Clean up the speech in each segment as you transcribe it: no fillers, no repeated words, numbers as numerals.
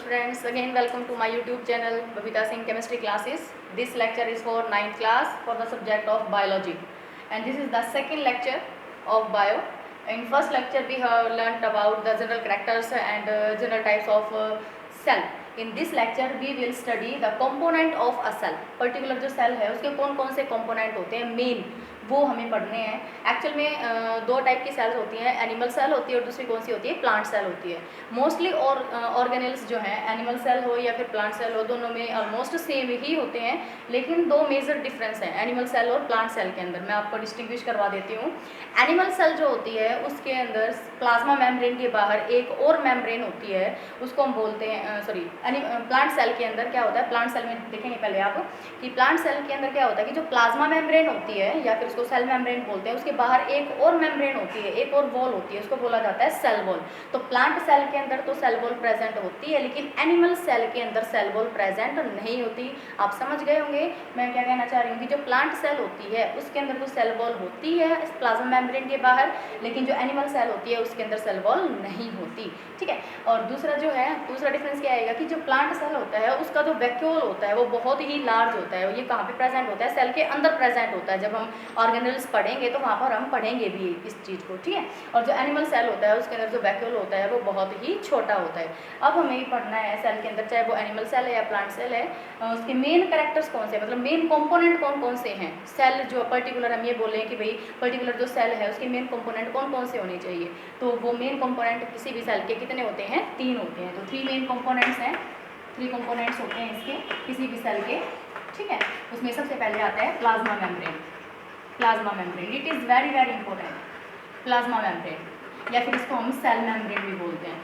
students, again welcome to my YouTube channel Babita Singh Chemistry Classes. This lecture is for 9th class for the subject of biology, and this is the second lecture of bio. In first lecture we have learnt about the general characters and general types of cell. In this lecture we will study the component of a cell. Particular जो cell है उसके कौन कौन से component होते हैं main, वो हमें पढ़ने हैं. एक्चुअल में दो टाइप की सेल्स होती हैं, एनिमल सेल होती है और दूसरी कौन सी होती है, प्लांट सेल होती है. मोस्टली और ऑर्गेनल्स जो हैं, एनिमल सेल हो या फिर प्लांट सेल हो, दोनों में ऑलमोस्ट सेम ही होते हैं, लेकिन दो मेजर डिफरेंस हैं एनिमल सेल और प्लांट सेल के अंदर. मैं आपको डिस्टिंग्विश करवा देती हूँ. एनिमल सेल जो होती है उसके अंदर प्लाज्मा मेम्ब्रेन के बाहर एक और मेम्ब्रेन होती है, उसको हम बोलते हैं प्लांट सेल के अंदर क्या होता है. प्लांट सेल में देखेंगे पहले आप कि प्लांट सेल के अंदर क्या होता है कि जो प्लाज्मा मेम्ब्रेन होती है या फिर उसको सेल मेम्ब्रेन बोलते हैं, उसके बाहर एक और मेम्ब्रेन होती है, एक और वॉल होती है, उसको बोला जाता है सेल वॉल. तो प्लांट सेल के अंदर तो सेल वॉल प्रेजेंट होती है, लेकिन एनिमल सेल के अंदर सेल वॉल प्रेजेंट नहीं होती. आप समझ गए होंगे मैं क्या कहना चाह रही हूँ कि जो प्लांट सेल होती है उसके अंदर तो सेल वॉल होती है प्लाज्मा मेम्ब्रेन के बाहर, लेकिन जो एनिमल सेल होती है उसके अंदर सेल वॉल नहीं होती. ठीक है. और दूसरा डिफरेंस क्या आएगा कि जो प्लांट सेल होता है उसका जो वैक्यूल होता है वो बहुत ही लार्ज होता है. ये कहाँ पे प्रेजेंट होता है, सेल के अंदर प्रेजेंट होता है. जब हम ऑर्गेनल्स पढ़ेंगे तो वहाँ पर हम पढ़ेंगे भी इस चीज़ को. ठीक है. और जो एनिमल सेल होता है उसके अंदर जो वैक्यूल होता है वो बहुत ही छोटा होता है. अब हमें पढ़ना है सेल के अंदर, चाहे वो एनिमल सेल है या प्लांट सेल है, उसके मेन कैरेक्टर्स कौन से, मतलब मेन कंपोनेंट कौन कौन से हैं. सेल जो पर्टिकुलर हम ये बोलें कि भाई पर्टिकुलर जो सेल है उसके मेन कंपोनेंट कौन कौन से होने चाहिए, तो वो मेन कंपोनेंट किसी भी सेल के कितने होते हैं, 3 होते हैं. तो 3 मेन कंपोनेंट्स हैं, 3 कंपोनेंट्स होते हैं इसके किसी भी सेल के. ठीक है. उसमें सबसे पहले आता है plasma membrane. Plasma membrane it is very very important. Plasma membrane या फिर इसको हम सेल मेम्ब्रेन भी बोलते हैं,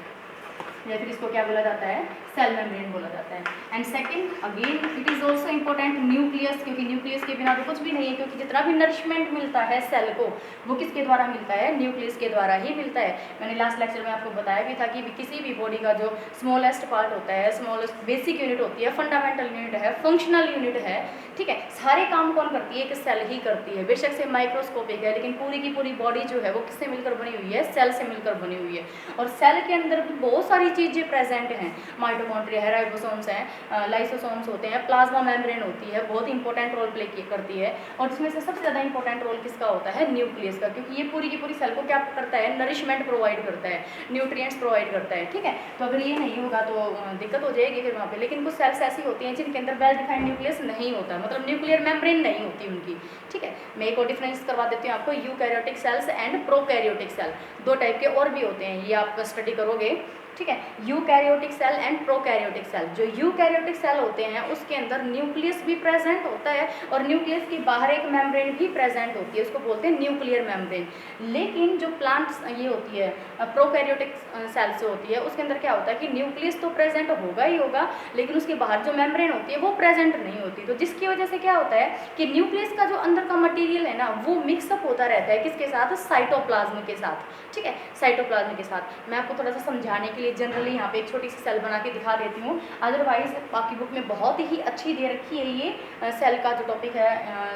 या फिर इसको क्या बोला जाता है, सेल मेम्ब्रेन बोला जाता है. And second again it is also important nucleus, क्योंकि न्यूक्लियस के बिना तो कुछ भी नहीं है, क्योंकि जितना भी नरिशमेंट मिलता है सेल को वो किसके द्वारा मिलता है, न्यूक्लियस के द्वारा ही मिलता है. मैंने लास्ट लेक्चर में आपको बताया भी था कि किसी भी बॉडी का जो स्मॉलेस्ट पार्ट होता है, स्मॉलेस्ट बेसिक यूनिट होती है, फंडामेंटल यूनिट है, फंक्शनल यूनिट है. ठीक है. सारे काम कौन करती है, एक सेल ही करती है. बेशक से माइक्रोस्कोपिक है, लेकिन पूरी की पूरी बॉडी जो है वो किससे मिलकर बनी हुई है, सेल से मिलकर बनी हुई है. और सेल के अंदर भी बहुत सारी चीज़ें प्रेजेंट हैं. माइटोकॉन्ड्रिया है, राइबोसोम्स हैं, लाइसोसोम्स होते हैं, प्लाज्मा मेम्ब्रेन होती है, बहुत इंपॉर्टेंट रोल प्ले करती है. और इसमें से सबसे ज़्यादा इंपॉर्टेंट रोल किसका होता है, न्यूक्लियस का, क्योंकि ये पूरी की पूरी सेल को क्या करता है, नरिशमेंट प्रोवाइड करता है, न्यूट्रिएंट्स प्रोवाइड करता है. ठीक है. तो अगर ये नहीं होगा तो दिक्कत हो जाएगी फिर वहाँ पे. लेकिन कुछ सेल्स ऐसी होती हैं जिनके अंदर वेल डिफाइंड न्यूक्लियस नहीं होता, मतलब न्यूक्लियर मेम्ब्रेन नहीं होती उनकी. ठीक है. मैं एक और डिफरेंस करवा देती हूँ आपको, eukaryotic cells and prokaryotic cell. 2 type के और भी होते हैं, ये आप स्टडी करोगे. ठीक है. Eukaryotic cell and prokaryotic cell. जो यूकैरियोटिक सेल होते हैं उसके अंदर न्यूक्लियस भी प्रेजेंट होता है और न्यूक्लियस के बाहर एक मेम्ब्रेन भी प्रेजेंट होती है, उसको बोलते हैं न्यूक्लियर मेम्ब्रेन. लेकिन जो प्लांट्स ये होती है प्रोकैरियोटिक सेल्स जो होती है उसके अंदर क्या होता है कि न्यूक्लियस तो प्रेजेंट होगा ही होगा, लेकिन उसके बाहर जो मेम्ब्रेन होती है वो प्रेजेंट नहीं होती. तो जिसकी वजह से क्या होता है कि न्यूक्लियस का जो अंदर का मटीरियल है ना वो मिक्सअप होता रहता है किसके साथ, साइटोप्लाज्म के साथ. ठीक है. साइटोप्लाज्म के साथ. मैं आपको थोड़ा सा समझाने के लिए जनरली यहाँ पे एक छोटी सी सेल बना के दिखा देती हूँ. अदरवाइज आपकी बुक में बहुत ही अच्छी दे रखी है ये सेल का जो टॉपिक है,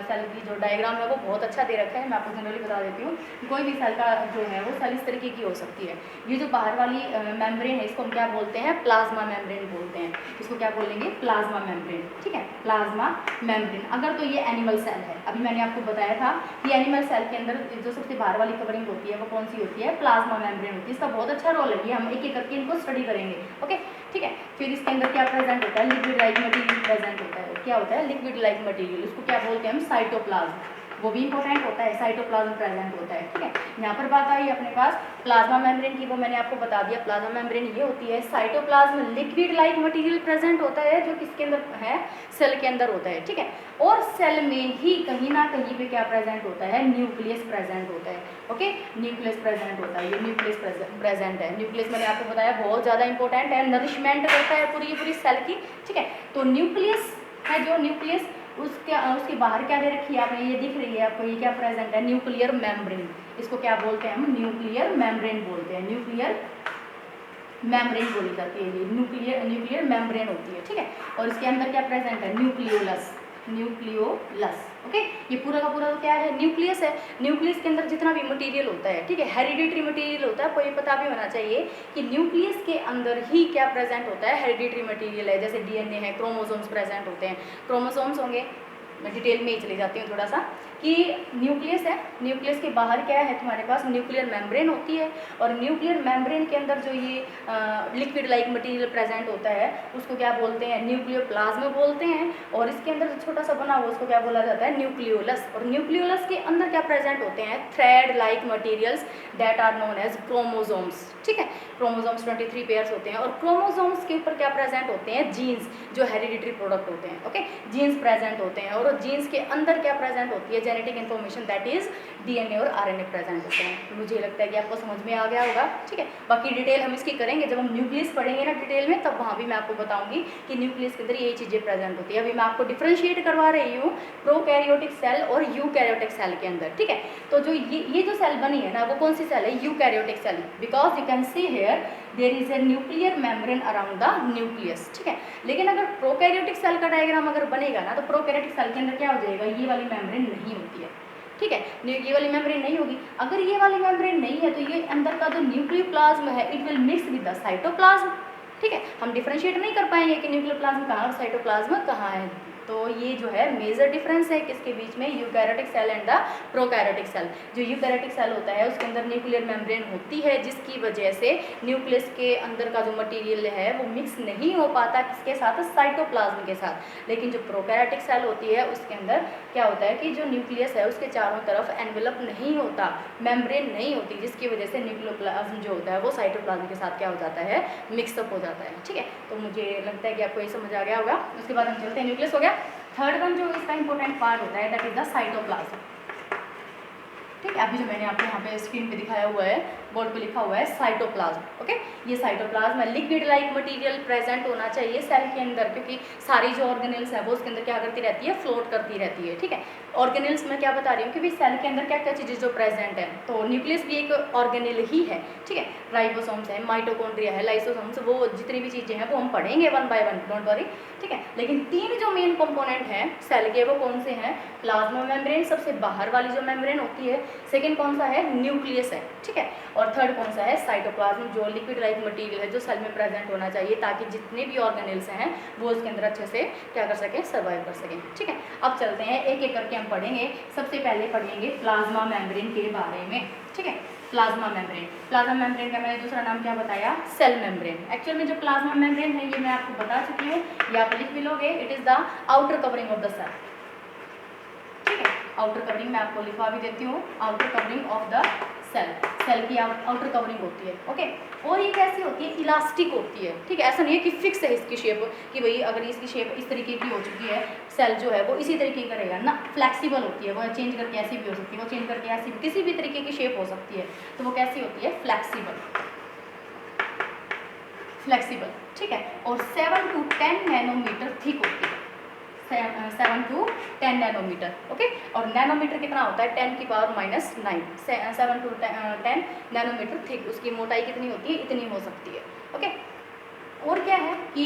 सेल की जो डायग्राम है वो बहुत अच्छा दे रखा है. मैं आपको जनरली बता देती हूँ. कोई भी सेल का जो है वो सेल इस तरीके की हो सकती है. ये जो बाहर वाली मेम्ब्रेन है इसको हम क्या बोलते हैं, प्लाज्मा मेम्ब्रेन बोलते हैं. इसको क्या बोलेंगे, प्लाज्मा मेम्ब्रेन. ठीक है. Plasma membrane. अगर तो ये एनिमल सेल है, अभी मैंने आपको बताया था कि एनिमल सेल के अंदर जो सबसे बाहर वाली कवरिंग होती है वो कौन सी होती है, प्लाज्मा मेम्ब्रेन होती है. इसका बहुत अच्छा रोल है, ये हम एक एक करके इनको स्टडी करेंगे. ओके. ठीक है. फिर इसके अंदर क्या प्रेजेंट होता है, लिक्विड लाइक मटीरियल प्रेजेंट होता है. क्या होता है, लिक्विड लाइक मटीरियल. उसको क्या बोलते हैं हम, साइटोप्लाज्म. वो भी इंपॉर्टेंट होता है, साइटोप्लाज्म प्रेजेंट होता है. ठीक है. यहाँ पर बात आई अपने पास प्लाज्मा मेम्ब्रेन की, वो मैंने आपको बता दिया. प्लाज्मा मेम्ब्रेन ये होती है. Cytoplasm liquid like material present होता है जो किसके अंदर है, सेल के अंदर होता है. ठीक है. और सेल में ही कहीं ना कहीं पे क्या प्रेजेंट होता है, न्यूक्लियस प्रेजेंट होता है. ओके. न्यूक्लियस प्रेजेंट होता है, ये न्यूक्लियस प्रेजेंट है. न्यूक्लियस मैंने आपको बताया बहुत ज़्यादा इंपॉर्टेंट है, नरिशमेंट करता है पूरी पूरी सेल की. ठीक है. तो न्यूक्लियस है, जो न्यूक्लियस उसके बाहर क्या दे रखी है आपने, ये दिख रही है आपको, ये क्या प्रेजेंट है, न्यूक्लियर मेम्ब्रेन. इसको क्या बोलते हैं हम, न्यूक्लियर मेम्ब्रेन बोलते हैं. न्यूक्लियर मेम्ब्रेन बोली जाती है, ये न्यूक्लियर मेम्ब्रेन होती है. ठीक है. और इसके अंदर क्या प्रेजेंट है, न्यूक्लियोलस. न्यूक्लियोलस। ओके, ये पूरा का पूरा क्या है, न्यूक्लियस है। न्यूक्लियस के अंदर जितना भी मटेरियल होता है, ठीक है, हेरिडिटरी मटेरियल होता है, आपको ये पता भी होना चाहिए कि न्यूक्लियस के अंदर ही क्या प्रेजेंट होता है, हेरिडिटरी मटेरियल है। जैसे डीएनए है, क्रोमोसोम्स प्रेजेंट होते हैं, क्रोमोसोम्स होंगे। मैं डिटेल में ही चली जाती हूँ थोड़ा सा कि न्यूक्लियस है, न्यूक्लियस के बाहर क्या है तुम्हारे पास न्यूक्लियर मेम्ब्रेन होती है, और न्यूक्लियर मेम्ब्रेन के अंदर जो ये लिक्विड लाइक मटेरियल प्रेजेंट होता है उसको क्या बोलते हैं, न्यूक्लियोप्लाज्म बोलते हैं। और इसके अंदर जो छोटा सा बना हुआ उसको क्या बोला जाता है, न्यूक्लियोलस। और न्यूक्लियोलस के अंदर क्या प्रेजेंट होते हैं, thread like materials that are known as chromosomes. ठीक है, क्रोमोसोम्स 23 पेयर्स होते हैं, और क्रोमोसोम्स के ऊपर क्या प्रेजेंट होते हैं, जीन्स, जो हेरिडिटरी प्रोडक्ट होते हैं। ओके, जीन्स प्रेजेंट होते हैं, और जीन्स के अंदर क्या प्रेजेंट होती है, genetic information, that is DNA और आरएनए प्रेजेंट होते हैं। मुझे लगता है कि आपको समझ में आ गया होगा। ठीक है, बाकी डिटेल हम इसकी करेंगे जब हम न्यूक्लियस पढ़ेंगे ना डिटेल में, तब वहाँ भी मैं आपको बताऊंगी कि न्यूक्लियस के अंदर ये चीज़ें प्रेजेंट होती है। अभी मैं आपको डिफ्रेंशिएट करवा रही हूँ प्रोकैरियोटिक सेल और यूकैरियोटिक सेल के अंदर। ठीक है, तो जो ये जो सेल बनी है ना, वो कौन सी सेल है, eukaryotic cell, because you can see here there is a nuclear membrane around the nucleus. ठीक है, लेकिन अगर प्रोकैरियोटिक सेल का डायग्राम अगर बनेगा ना, तो प्रोकैरियोटिक सेल के अंदर क्या हो जाएगा, ये वाली मेम्ब्रेन नहीं होती है। ठीक है, ये वाली मेम्ब्रेन नहीं होगी। अगर ये वाली मेम्ब्रेन नहीं है तो ये अंदर का जो न्यूक्लियोप्लाज्म है it will mix with the cytoplasm. ठीक है, हम डिफरेंशिएट नहीं कर पाएंगे कि न्यूक्लियोप्लाज्म कहाँ और साइटोप्लाज्म कहाँ है। तो ये जो है मेजर डिफरेंस है किसके बीच में, eukaryotic cell and the prokaryotic cell. जो यूकैरियोटिक सेल होता है उसके अंदर न्यूक्लियर मेम्ब्रेन होती है, जिसकी वजह से न्यूक्लियस के अंदर का जो मटेरियल है वो मिक्स नहीं हो पाता किसके साथ, साइटोप्लाज्म के साथ। लेकिन जो प्रोकैरियोटिक सेल होती है उसके अंदर क्या होता है कि जो न्यूक्लियस है उसके चारों तरफ एनवेलप नहीं होता, मेम्ब्रेन नहीं होती, जिसकी वजह से न्यूक्लियोप्लाज्म जो होता है वो साइटोप्लाज्म के साथ क्या हो जाता है, मिक्सअप हो जाता है। ठीक है, तो मुझे लगता है कि आपको ये समझ आ गया होगा। उसके बाद हम चलते हैं, न्यूक्लियस हो गया। थर्ड वन जो इसका इंपॉर्टेंट पार्ट होता है दैट इज द साइटोप्लाज्म। ठीक है, अभी जो मैंने आपको यहाँ पे स्क्रीन पे दिखाया हुआ है, बोर्ड पे लिखा हुआ है साइटोप्लाज्म। ओके, ये साइटोप्लाज्म है, लिक्विड लाइक मटेरियल प्रेजेंट होना चाहिए सेल के अंदर, क्योंकि सारी जो ऑर्गेनेल्स है वो उसके अंदर क्या करती रहती है, फ्लोट करती रहती है। ठीक है, ऑर्गेनेल्स में क्या बता रही हूँ कि भाई सेल के अंदर क्या क्या चीज़ें जो प्रेजेंट है, तो न्यूक्लियस भी एक ऑर्गेनेल ही है। ठीक है, राइबोसोम्स है, माइटोकॉन्ड्रिया है, लाइसोसोम्स, वो जितनी भी चीज़ें हैं वो हम पढ़ेंगे one by one, don't worry. ठीक है, लेकिन तीन जो मेन कंपोनेंट हैं सेल के वो कौन से हैं, प्लाज्मा मेम्ब्रेन सबसे बाहर वाली जो मेम्ब्रेन होती है, सेकेंड कौन सा है, न्यूक्लियस है। ठीक है, और थर्ड कौन सा है, साइटोप्लाज्म, जो लिक्विड लाइक मटेरियल है जो सेल में प्रेजेंट होना चाहिए ताकि जितने भी ऑर्गेनेल्स हैं वो उसके अंदर अच्छे से क्या कर सकें, सर्वाइव कर सकें। ठीक है, अब चलते हैं एक एक करके हम पढ़ेंगे। सबसे पहले पढ़ेंगे प्लाज्मा मेम्ब्रेन के बारे में। ठीक है, प्लाज्मा मेम्ब्रेन, प्लाज्मा मेम्ब्रेन का मैंने दूसरा नाम क्या बताया, सेल मेम्ब्रेन। एक्चुअल में जो प्लाज्मा मेम्ब्रेन है ये मैं आपको बता चुकी हूँ, ये आप लिख भी लोगे, it is the outer covering of the cell. ठीक है, आउटर कवरिंग मैं आपको लिखवा भी देती हूँ, outer covering of the cell, cell की आउटर कवरिंग होती है। ओके, और ये कैसी होती है, इलास्टिक होती है। ठीक है, ऐसा नहीं है कि फिक्स है इसकी शेप, कि भाई अगर इसकी शेप इस तरीके की हो चुकी है सेल जो है वो इसी तरीके का रहेगा ना, फ्लैक्सीबल होती है, वो चेंज करके ऐसी भी हो सकती है, वो चेंज करके ऐसी किसी भी तरीके की शेप हो सकती है, तो वो कैसी होती है, फ्लैक्सीबल, फ्लैक्सीबल। ठीक है, और 7 to 10 नैनोमीटर थिक होती है, 7 to 10 नैनोमीटर। ओके, और नैनोमीटर कितना होता है, 10⁻⁹, 7 to 10 नैनोमीटर थिक, उसकी मोटाई कितनी होती है, इतनी हो सकती है। ओके, और क्या है कि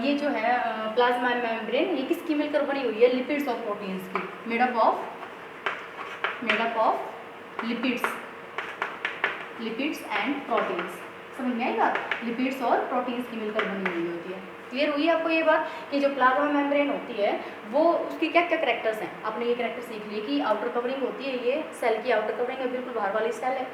ये जो है प्लाज्मा मेम्ब्रेन ये किसकी मिलकर बनी हुई है, लिपिड्स और प्रोटीन्स की, made up of lipids and proteins. समझ में आई बात, लिपिड्स और प्रोटीन्स की मिलकर बनी हुई होती है। क्लियर हुई आपको ये बात कि जो प्लाज्मा मेम्ब्रेन होती है वो उसकी क्या क्या करेक्टर्स हैं, आपने ये करेक्टर सीख लिए कि आउटर कवरिंग होती है, ये सेल की आउटर कवरिंग है, बिल्कुल बाहर वाली सेल है,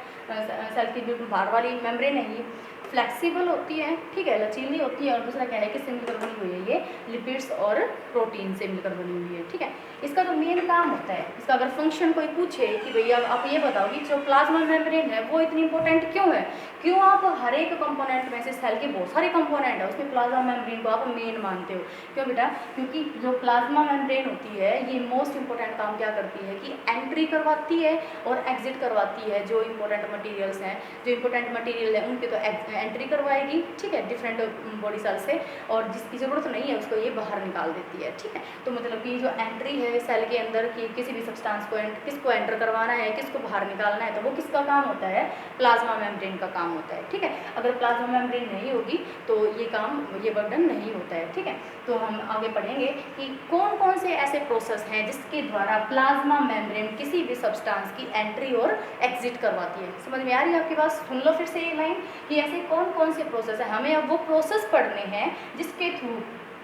सेल की बिल्कुल बाहर वाली मेम्ब्रेन है, ये फ्लेक्सिबल होती है। ठीक है, लचीली होती है, और दूसरा क्या है किससे मिलकर बनी हुई है, ये लिपिड्स और प्रोटीन से मिलकर बनी हुई है। ठीक है, इसका जो मेन काम होता है, इसका अगर फंक्शन कोई पूछे कि भैया आप ये बताओ कि जो प्लाज्मा मेम्ब्रेन है वो इतनी इंपॉर्टेंट क्यों है, क्यों आप हर एक कंपोनेंट में से सेल के बहुत सारे कंपोनेंट है उसमें प्लाज्मा मेम्ब्रेन को आप मेन मानते हो, क्यों बेटा, क्योंकि जो प्लाज्मा मेम्ब्रेन होती है ये मोस्ट इंपॉर्टेंट काम क्या करती है कि एंट्री करवाती है और एग्जिट करवाती है, जो इंपॉर्टेंट मटेरियल्स हैं, जो इंपॉर्टेंट मटेरियल है उनके तो एंट्री करवाएगी। ठीक है, डिफरेंट बॉडी सेल से, और जिसकी ज़रूरत नहीं है उसको ये बाहर निकाल देती है। ठीक है, तो मतलब कि जो एंट्री है सेल के अंदर की किसी भी सब्सटेंस को किसको एंटर करवाना है, किसको बाहर निकालना है, तो वो किसका काम होता है, प्लाज्मा मेम्ब्रेन का काम होता है। ठीक है, अगर प्लाज्मा मेम्ब्रेन नहीं होगी तो ये बर्डन नहीं होता है। ठीक है, तो हम आगे पढ़ेंगे कि कौन कौन से ऐसे प्रोसेस हैं जिसके द्वारा प्लाज्मा मेम्ब्रेन किसी भी सब्सटेंस की एंट्री और एग्जिट करवाती है। समझ में आ रही है आपकी बात? सुन लो फिर से ये लाइन कि ऐसे कौन कौन से प्रोसेस है। हमें अब वो प्रोसेस पढ़ने हैं जिसके थ्रू,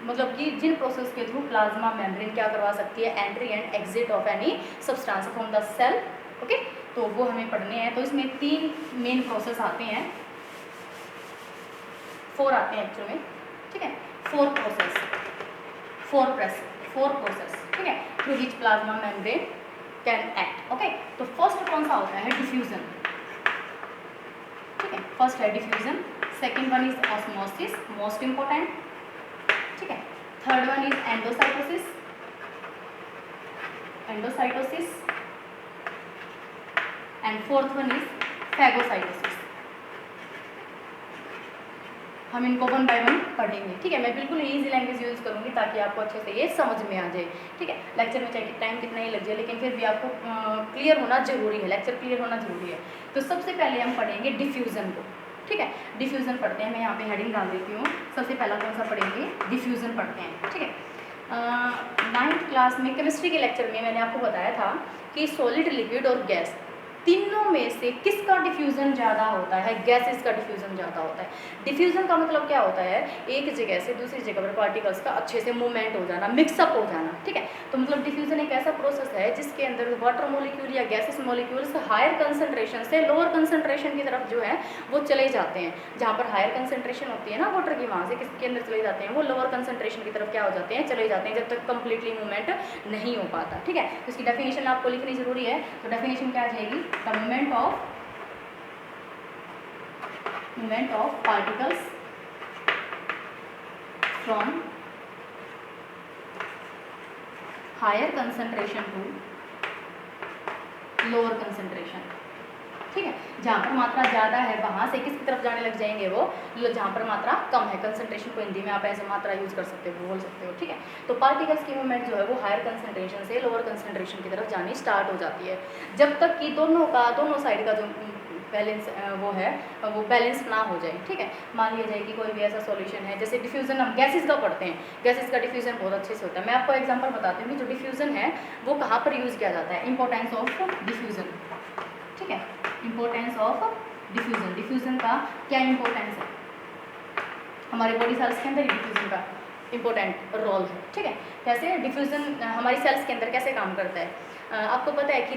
मतलब कि जिन प्रोसेस के थ्रू प्लाज्मा मेम्ब्रेन क्या करवा सकती है, entry and exit of any substance from the cell. Okay, तो वो हमें पढ़ने हैं। तो इसमें 3 मेन प्रोसेस आते हैं, 4 आते हैं एक्चुअली में। ठीक है, 4 प्रोसेस, 4 प्रोसेस। ठीक है, through which plasma membrane can act. Okay, तो फर्स्ट कौन सा होता है, डिफ्यूजन। ठीक है, फर्स्ट है diffusion, second one is osmosis, most important. ठीक है, third one is endocytosis, and fourth one is phagocytosis. हम इनको 1 बाय 1 पढ़ेंगे। ठीक है, मैं बिल्कुल ईजी लैंग्वेज यूज़ करूँगी ताकि आपको अच्छे से ये समझ में आ जाए। ठीक है, लेक्चर में चाहे टाइम कितना ही लग जाए लेकिन फिर भी आपको क्लियर होना जरूरी है, लेक्चर क्लियर होना जरूरी है। तो सबसे पहले हम पढ़ेंगे डिफ्यूज़न को। ठीक है, डिफ्यूज़न पढ़ते हैं। मैं यहाँ पे हेडिंग डाल देती हूँ। सबसे पहला कौन सा पढ़ेंगे, डिफ्यूज़न पढ़ते हैं। ठीक है, 9th क्लास में केमिस्ट्री के लेक्चर में मैंने आपको बताया था कि सॉलिड, लिक्विड और गैस तीनों में से किसका डिफ्यूज़न ज़्यादा होता है, गैसेस का डिफ्यूज़न ज़्यादा होता है। डिफ्यूज़न का मतलब क्या होता है, एक जगह से दूसरी जगह पर पार्टिकल्स का अच्छे से मूवमेंट हो जाना, मिक्सअप हो जाना। ठीक है, तो मतलब डिफ्यूज़न एक ऐसा प्रोसेस है जिसके अंदर वाटर मॉलिक्यूल या गैसेस मॉलिक्यूल्स हायर कंसनट्रेशन से लोअर कंसनट्रेशन की तरफ जो है वो चले जाते हैं। जहाँ पर हायर कंसनट्रेशन होती है ना वाटर की, वहाँ से किसके अंदर चले जाते हैं, वो लोअर कंसनट्रेशन की तरफ क्या हो जाते हैं, चले जाते हैं, जब तक कंप्लीटली मूवमेंट नहीं हो पाता। ठीक है, तो इसकी डेफिनेशन आपको लिखनी जरूरी है। तो डेफिनेशन क्या आ जाएगी, the movement of particles from higher concentration to lower concentration। ठीक है, जहाँ पर मात्रा ज़्यादा है वहाँ से किसकी तरफ जाने लग जाएंगे, वो जहाँ पर मात्रा कम है। कंसंट्रेशन को हिंदी में आप ऐसे मात्रा यूज़ कर सकते हो, बोल सकते हो। ठीक है, तो पार्टिकल्स की मूवमेंट जो है वो हायर कंसंट्रेशन से लोअर कंसंट्रेशन की तरफ जानी स्टार्ट हो जाती है, जब तक कि दोनों साइड का जो बैलेंस वो है वो बैलेंस ना हो जाए। ठीक है, मान लिया जाए कि कोई भी ऐसा सॉल्यूशन है, जैसे डिफ्यूज़न हम गैसेस का पढ़ते हैं, गैसेस का डिफ्यूज़न बहुत अच्छे से होता है। मैं आपको एग्जांपल बताती हूँ कि जो डिफ्यूज़न है वो कहाँ पर यूज़ किया जाता है, इंपॉर्टेंस ऑफ डिफ्यूज़न। ठीक है, इंपॉर्टेंस ऑफ डिफ्यूज़न, डिफ्यूज़न का क्या इंपॉर्टेंस है हमारे बॉडी सेल्स के अंदर, डिफ्यूज़न का इंपॉर्टेंट रोल है। ठीक है, कैसे डिफ्यूज़न हमारी सेल्स के अंदर कैसे काम करता है। आपको पता है कि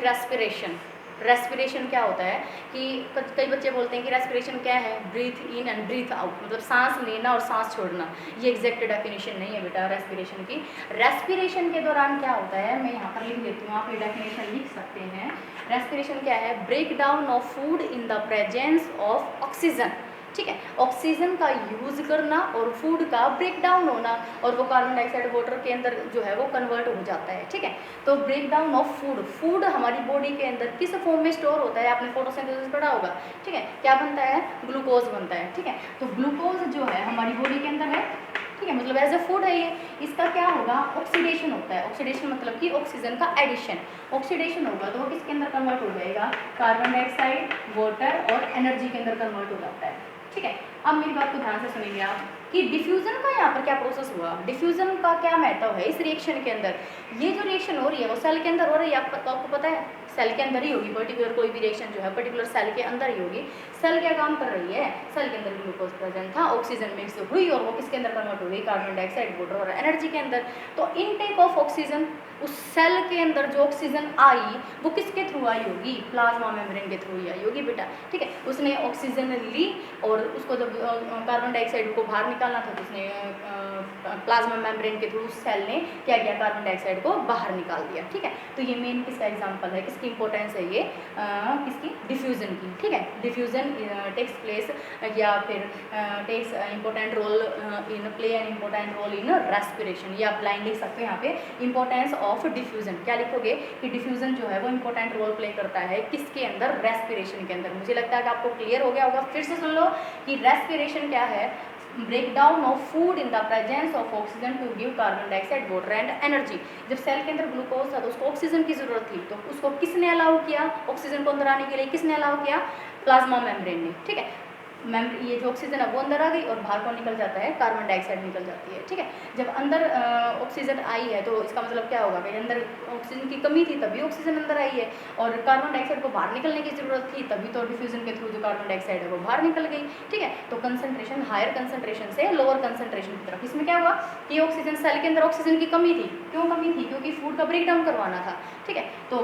रेस्पिरेशन क्या होता है, कि कई बच्चे बोलते हैं कि रेस्पिरेशन क्या है, breathe in and breathe out, मतलब सांस लेना और सांस छोड़ना। ये एग्जैक्ट डेफिनेशन नहीं है बेटा रेस्पिरेशन की। रेस्पिरेशन के दौरान क्या होता है, मैं यहाँ पर लिख देती हूँ, आप ये डेफिनेशन लिख सकते हैं। रेस्पिरेशन क्या है, break down of food in the presence of oxygen. ठीक है, ऑक्सीजन का यूज़ करना और फूड का ब्रेक डाउन होना, और वो कार्बन डाइऑक्साइड वाटर के अंदर जो है वो कन्वर्ट हो जाता है। ठीक है, तो ब्रेक डाउन ऑफ फूड हमारी बॉडी के अंदर किस फॉर्म में स्टोर होता है, आपने फोटोसिंथेसिस पढ़ा होगा। ठीक है, क्या बनता है, ग्लूकोज बनता है। ठीक है, तो ग्लूकोज जो है हमारी बॉडी के अंदर है। ठीक है, मतलब एज ए फूड है ये। इसका क्या होगा, ऑक्सीडेशन होता है। ऑक्सीडेशन मतलब कि ऑक्सीजन का एडिशन, ऑक्सीडेशन होगा तो वो किसके अंदर कन्वर्ट हो जाएगा, कार्बन डाइऑक्साइड, वाटर और एनर्जी के अंदर कन्वर्ट हो जाता है। ठीक है, अब मेरी बात को ध्यान से सुनेंगे आप कि डिफ्यूज़न का यहाँ पर क्या प्रोसेस हुआ, डिफ्यूज़न का क्या महत्व है इस रिएक्शन के अंदर। ये जो रिएक्शन हो रही है वो सेल के अंदर हो रही है, आपको पता है सेल के अंदर ही होगी। पर्टिकुलर कोई भी रिएक्शन जो है पर्टिकुलर सेल के अंदर ही होगी। सेल क्या काम कर रही है, सेल के अंदर ग्लूकोज प्रेजेंट था, ऑक्सीजन मिक्स हुई और वो किसके अंदर कन्वर्ट हो गई, कार्बन डाइऑक्साइड, वाटर और एनर्जी के अंदर। तो इनटेक ऑफ ऑक्सीजन, उस सेल के अंदर जो ऑक्सीजन आई वो किसके थ्रू आई होगी, प्लाज्मा मेम्ब्रेन के थ्रू ही आई होगी बेटा। ठीक है, उसने ऑक्सीजन ली और उसको जब कार्बन डाइऑक्साइड को बाहर निकालना था तो उसने प्लाज्मा मेम्ब्रेन के थ्रू सेल ने क्या किया, कार्बन डाइऑक्साइड को बाहर निकाल दिया। ठीक है, तो ये मेन किसका एग्जांपल है, किसकी इंपॉर्टेंस है ये, किसकी, डिफ्यूज़न की। ठीक है, डिफ्यूज़न टेक्स प्लेस या फिर takes important role in play an important role in respiration. ये आप लाइन लिख सकते हैं यहाँ पे, इंपॉर्टेंस ऑफ डिफ्यूज़न। क्या लिखोगे कि डिफ्यूज़न जो है वो इंपॉर्टेंट रोल प्ले करता है किसके अंदर, रेस्पिरेशन के अंदर। मुझे लगता है कि आपको क्लियर हो गया होगा। फिर से सुन लो कि रेस्पिरेशन क्या है, break down of food in the presence of oxygen to give carbon dioxide water and energy. जब सेल के अंदर ग्लूकोज था तो उसको ऑक्सीजन की जरूरत थी, तो उसको किसने अलाउ किया, ऑक्सीजन को अंदर आने के लिए किसने अलाउ किया, प्लाज्मा मेम्ब्रेन ने। ठीक है, ये जो ऑक्सीजन है वो अंदर आ गई और बाहर कौन निकल जाता है, कार्बन डाइऑक्साइड निकल जाती है। ठीक है, जब अंदर ऑक्सीजन आई है तो इसका मतलब क्या होगा कि अंदर ऑक्सीजन की कमी थी तभी ऑक्सीजन अंदर आई है, और कार्बन डाइऑक्साइड को बाहर निकलने की जरूरत थी तभी तो डिफ्यूजन के थ्रू जो कार्बन डाइऑक्साइड है वो बाहर निकल गई। ठीक है, तो कंसंट्रेशन हायर कंसंट्रेशन से लोअर कंसंट्रेशन की तरफ। इसमें क्या हुआ कि ऑक्सीजन, सेल के अंदर ऑक्सीजन की कमी थी। क्यों कमी थी, क्योंकि फूड का ब्रेक डाउन करवाना था। ठीक है, तो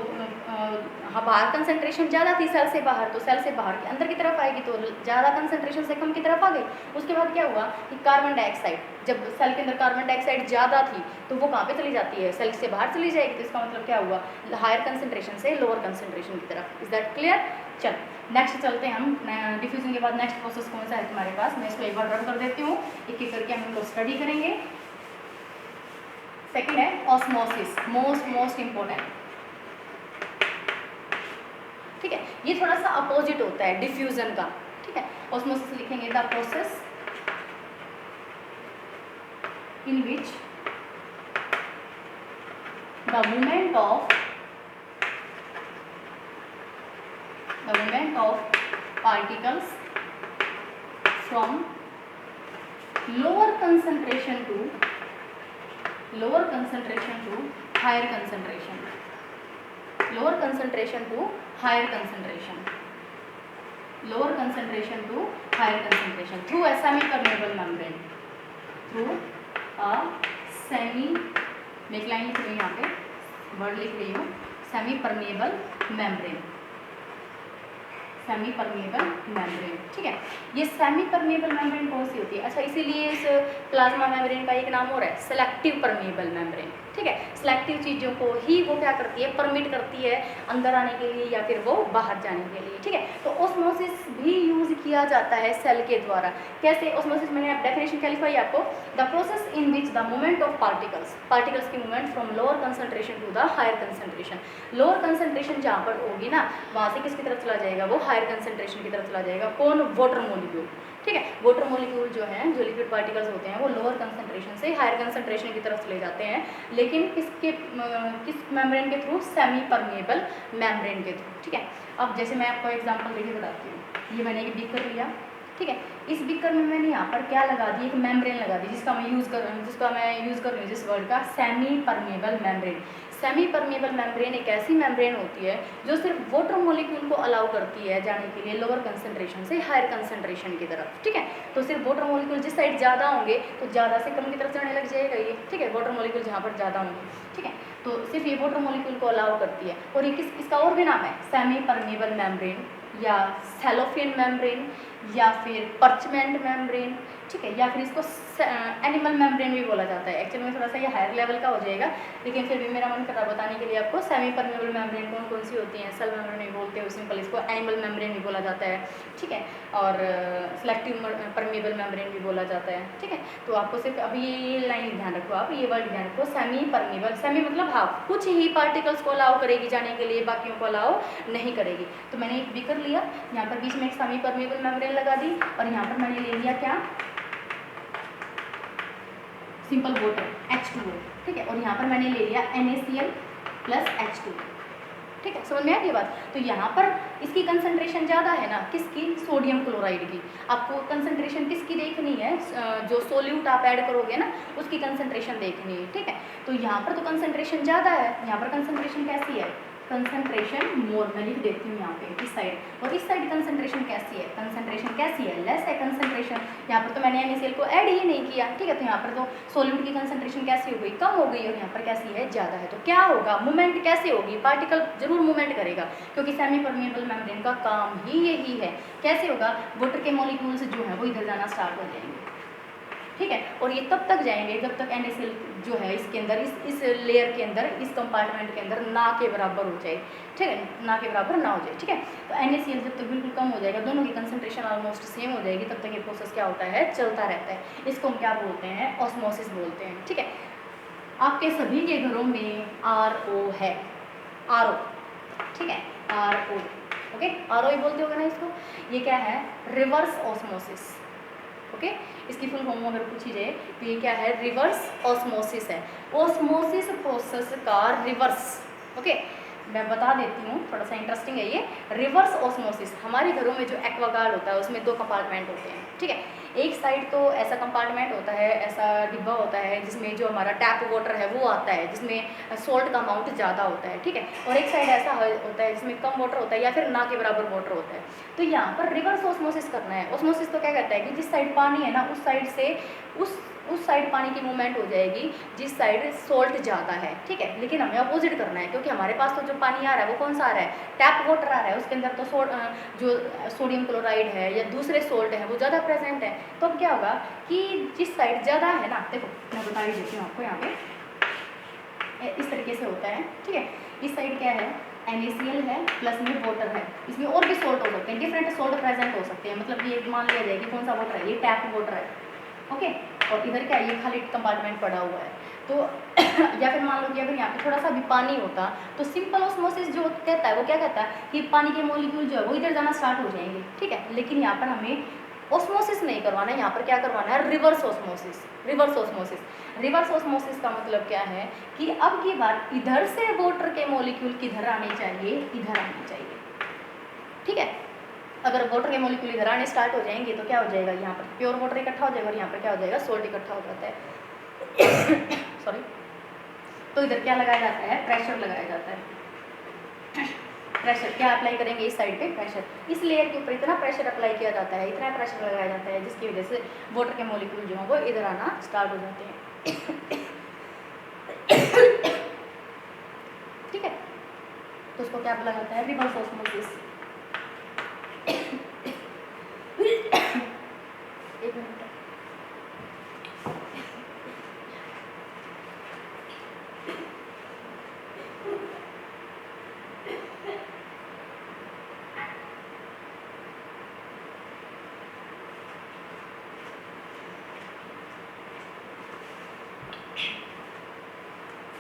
बाहर कंसंट्रेशन ज़्यादा थी सेल से बाहर, तो सेल से बाहर के अंदर की तरफ आएगी तो ज़्यादा कंसंट्रेशन से कम की तरफ आ गई। उसके बाद क्या हुआ कि कार्बन डाइऑक्साइड, जब सेल के अंदर कार्बन डाइऑक्साइड ज़्यादा थी तो वो कहाँ पे चली जाती है, सेल से बाहर चली जाएगी। तो इसका मतलब क्या हुआ, हायर कंसंट्रेशन से लोअर कंसंट्रेशन की तरफ। Is that clear? चल नेक्स्ट चलते हैं हम। डिफ्यूजन के बाद नेक्स्ट प्रोसेस कौन सा है तुम्हारे पास, मैं इसको एक बार रन कर देती हूँ, एक एक करके हम इनको स्टडी करेंगे। सेकेंड है ऑस्मोसिस, मोस्ट इम्पोर्टेंट। ठीक है, ये थोड़ा सा अपोजिट होता है डिफ्यूजन का। ठीक है, ऑस्मोसिस लिखेंगे the process in which the movement of particles from lower concentration to higher concentration, lower concentration to higher concentration through a semi-permeable membrane, through a semi, मैं एक लाइन लिख रही हूँ यहाँ पे, वर्ड लिख रही हूँ, semi-permeable membrane। Semi permeable membrane. ठीक है, ये सेमी परमेबल मेम्ब्रेन कौन सी होती है, अच्छा इसीलिए इस प्लाज्मा मेम्ब्रेन का एक नाम और है सेलेक्टिव परमेबल मेम्ब्रेन। ठीक है, सेलेक्टिव चीज़ों को ही वो क्या करती है, परमिट करती है अंदर आने के लिए या फिर वो बाहर जाने के लिए। ठीक है, तो ऑस्मोसिस भी यूज किया जाता है सेल के द्वारा। कैसे ऑस्मोसिस, मैंने आप डेफिनेशन क्या लिखवाई आपको, the process in which the movement of particles की movement from lower concentration to the higher concentration. Lower concentration जहाँ पर होगी ना वहाँ से किसकी तरफ चला जाएगा, वो हायर कंसंट्रेशन की तरफ चला जाएगा। कौन, वाटर मॉलिक्यूल। ठीक है, वाटर मॉलिक्यूल जो है, जो लिक्विड पार्टिकल्स होते हैं वो लोअर कंसंट्रेशन से हायर कंसंट्रेशन की तरफ चले जाते हैं, लेकिन किस मेम्ब्रेन के थ्रू, सेमी परमेबल मेम्ब्रेन के थ्रू। ठीक है, अब जैसे मैं आपको एग्जांपल देके बताती हूँ, ये मैंने एक बीकर लिया। ठीक है, इस बीकर में मैंने यहाँ पर क्या लगा दी, एक मेम्ब्रेन लगा दी, जिसका मैं यूज़ कर रही हूँ जिस वर्ड का, semi permeable membrane. Semi permeable membrane एक ऐसी मेम्ब्रेन होती है जो सिर्फ वाटर मॉलिक्यूल को अलाउ करती है जाने के लिए लोअर कंसंट्रेशन से हायर कंसंट्रेशन की तरफ। ठीक है, तो सिर्फ वाटर मॉलिक्यूल जिस साइड ज़्यादा होंगे तो ज़्यादा से कम की तरफ जाने लग जाएगा ये। ठीक है, वाटर मॉलिक्यूल जहाँ पर ज़्यादा होंगे। ठीक है, तो सिर्फ ये वाटर मॉलिक्यूल को अलाउ करती है। और ये इसका और भी नाम है, सेमी परमेबल मेम्ब्रेन या सेलोफिन मेम्ब्रेन या फिर पर्चमेंट मेम्ब्रेन। ठीक है, या फिर इसको एनिमल मेम्ब्रेन भी बोला जाता है। एक्चुअली में थोड़ा सा ये हायर लेवल का हो जाएगा, लेकिन फिर भी मेरा मन कर रहा है बताने के लिए आपको। सेमी परमेबल मेम्ब्रेन कौन कौन सी होती हैं, सेल मेम्ब्रेन भी बोलते हैं सिंपल, इसको एनिमल मेम्ब्रेन भी बोला जाता है। ठीक है, और सेलेक्टिव परमेबल मेम्ब्रेन भी बोला जाता है। ठीक है, तो आपको सिर्फ अभी ये लाइन ध्यान रखो, आप ये वर्ड ध्यान रखो, सेमी परमेबल। सेमी मतलब हाफ, कुछ ही पार्टिकल्स को अलाउ करेगी जाने के लिए, बाकियों को अलाउ नहीं करेगी। तो मैंने एक बीकर लिया, यहाँ पर बीच में एक सेमी परमेबल मेम्ब्रेन लगा दी, और यहाँ पर मैंने ले लिया क्या, सिंपल वाटर H2O। ठीक है, और यहाँ पर मैंने ले लिया NaCl प्लस H2। ठीक है, समझ में आ गई बात। तो यहाँ पर इसकी कंसंट्रेशन ज़्यादा है ना, किसकी, सोडियम क्लोराइड की। आपको कंसंट्रेशन किसकी देखनी है, जो सोल्यूट आप ऐड करोगे ना उसकी कंसंट्रेशन देखनी है। ठीक है, तो यहाँ पर तो कंसंट्रेशन ज़्यादा है, यहाँ पर कंसंट्रेशन कैसी है, कंसंट्रेशन मोर, मैं लिख देती हूँ यहाँ पे इस साइड, और इस साइड कंसंट्रेशन कैसी है, कंसंट्रेशन कैसी है, लेस है कंसंट्रेशन। यहाँ पर तो मैंने NaCl को ऐड ही नहीं किया। ठीक है, तो यहाँ पर तो सोल्यूट की कंसंट्रेशन कैसी हो गई, कम हो गई, और यहाँ पर कैसी है, ज़्यादा है। तो क्या होगा, मूवमेंट कैसे होगी, पार्टिकल जरूर मूवमेंट करेगा, क्योंकि सेमी परमेबल मेम्ब्रेन का काम ही यही है। कैसे होगा, वाटर के मॉलिक्यूल्स जो है वो इधर जाना स्टार्ट हो जाएंगे। ठीक है, और ये तब तक जाएंगे जब तक NaCl जो है इसके अंदर, इस लेयर के अंदर, इस कंपार्टमेंट के अंदर ना के बराबर हो जाए। ठीक है, ना के बराबर ना हो जाए। ठीक है, तो NaCl जब तक बिल्कुल कम हो जाएगा, दोनों की कंसंट्रेशन ऑलमोस्ट सेम हो जाएगी, तब तक ये प्रोसेस क्या होता है, चलता रहता है। इसको हम क्या बोलते हैं, ऑस्मोसिस बोलते हैं। ठीक है, आपके सभी के घरों में RO है, RO। ठीक है, RO, ओके, RO ही बोलते होगे ना इसको। ये क्या है, रिवर्स ऑस्मोसिस। Okay, okay. इसकी फुल फॉर्म अगर पूछी जाए तो ये क्या है, रिवर्स ऑस्मोसिस है। ऑस्मोसिस प्रोसेस का रिवर्स, ओके। मैं बता देती हूँ, थोड़ा सा इंटरेस्टिंग है ये। रिवर्स ऑस्मोसिस, हमारे घरों में जो एक्वागार्ड होता है उसमें 2 कंपार्टमेंट होते हैं, ठीक है। एक साइड तो ऐसा कंपार्टमेंट होता है, ऐसा डिब्बा होता है जिसमें जो हमारा टैप वाटर है वो आता है, जिसमें सॉल्ट का अमाउंट ज़्यादा होता है, ठीक है। और एक साइड ऐसा होता है जिसमें कम वाटर होता है या फिर ना के बराबर वाटर होता है। तो यहाँ पर रिवर्स ऑस्मोसिस करना है। ऑस्मोसिस तो क्या कहता है कि जिस साइड पानी है ना उस साइड से उस साइड पानी की मूवमेंट हो जाएगी जिस साइड सॉल्ट ज़्यादा है, ठीक है। लेकिन हमें अपोजिट करना है, क्योंकि हमारे पास तो जो पानी आ रहा है वो कौन सा आ रहा है, टैप वाटर आ रहा है, उसके अंदर तो जो सोडियम क्लोराइड है या दूसरे सॉल्ट हैं वो ज़्यादा प्रेजेंट है। तो अब क्या होगा कि जिस साइड ज़्यादा है ना, देखो मैं बता ही देती हूँ आपको, यहाँ पे इस तरीके से होता है, ठीक है। इस साइड क्या है, NaCl है प्लस में वाटर है, इसमें और भी सॉल्ट हो सकते हैं, डिफरेंट सॉल्ट प्रेजेंट हो सकते हैं। मतलब ये मान लिया जाए कि कौन सा वाटर है, ये टैप वाटर है, ओके। और इधर क्या है, ये खाली कंपार्टमेंट पड़ा हुआ है। तो या फिर मान लो कि अगर यहाँ पे थोड़ा सा भी पानी होता तो सिंपल ऑस्मोसिस जो कहता है वो क्या कहता है कि पानी के मॉलिक्यूल जो है वो इधर जाना स्टार्ट हो जाएंगे, ठीक है। लेकिन यहाँ पर हमें ऑस्मोसिस नहीं करवाना है, यहाँ पर क्या करवाना है, reverse osmosis. Reverse osmosis, reverse osmosis का मतलब क्या है कि अब की बार इधर से वाटर के मॉलिक्यूल किधर आने चाहिए, इधर आने चाहिए, ठीक है। अगर वाटर के मॉलिक्यूल इधर आने स्टार्ट हो जाएंगे तो क्या हो जाएगा, यहाँ पर प्योर वाटर इकट्ठा हो जाएगा और यहाँ पर क्या हो जाएगा, सोल्ट इकट्ठा हो जाता है सॉरी। तो इधर क्या लगाया जाता है, प्रेशर लगाया जाता है। प्रेशर क्या अप्लाई करेंगे, इस साइड पे प्रेशर, इस लेयर के ऊपर इतना प्रेशर अप्लाई किया जाता है, इतना प्रेशर लगाया जाता है जिसकी वजह से वाटर के मॉलिक्यूल जो है वो इधर आना स्टार्ट हो जाते हैं ठीक है। तो उसको क्या बोला जाता है, रिवर्स ऑस्मोसिस। एक मिनट,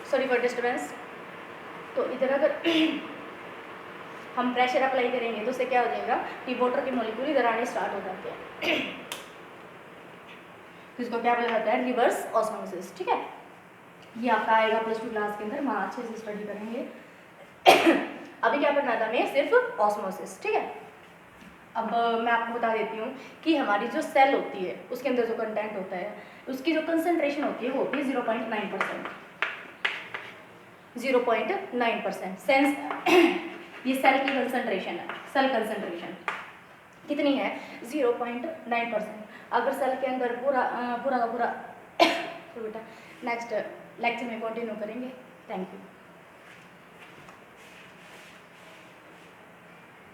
सॉरी फॉर डिस्टर्बेंस। तो इधर अगर हम प्रेशर अप्लाई करेंगे तो उससे क्या हो जाएगा कि वाटर के मॉलिक्यूल इधर आने स्टार्ट हो जाते हैं तो इसको क्या बोला जाता है, रिवर्स ऑस्मोसिस, ठीक है। ये आपका आएगा +2 क्लास के अंदर, वहाँ अच्छे से स्टडी करेंगे अभी क्या पढ़ना था हमें, सिर्फ ऑस्मोसिस, ठीक है। अब मैं आपको बता देती हूँ कि हमारी जो सेल होती है उसके अंदर जो कंटेंट होता है उसकी जो कंसनट्रेशन होती है वो होती है 0.9%। 0.9% सेंस ये सेल की कंसंट्रेशन है। सेल कंसंट्रेशन कितनी है, 0.9%। अगर सेल के अंदर पूरा का पूरा तो बेटा नेक्स्ट लेक्चर में कंटिन्यू करेंगे। Thank you.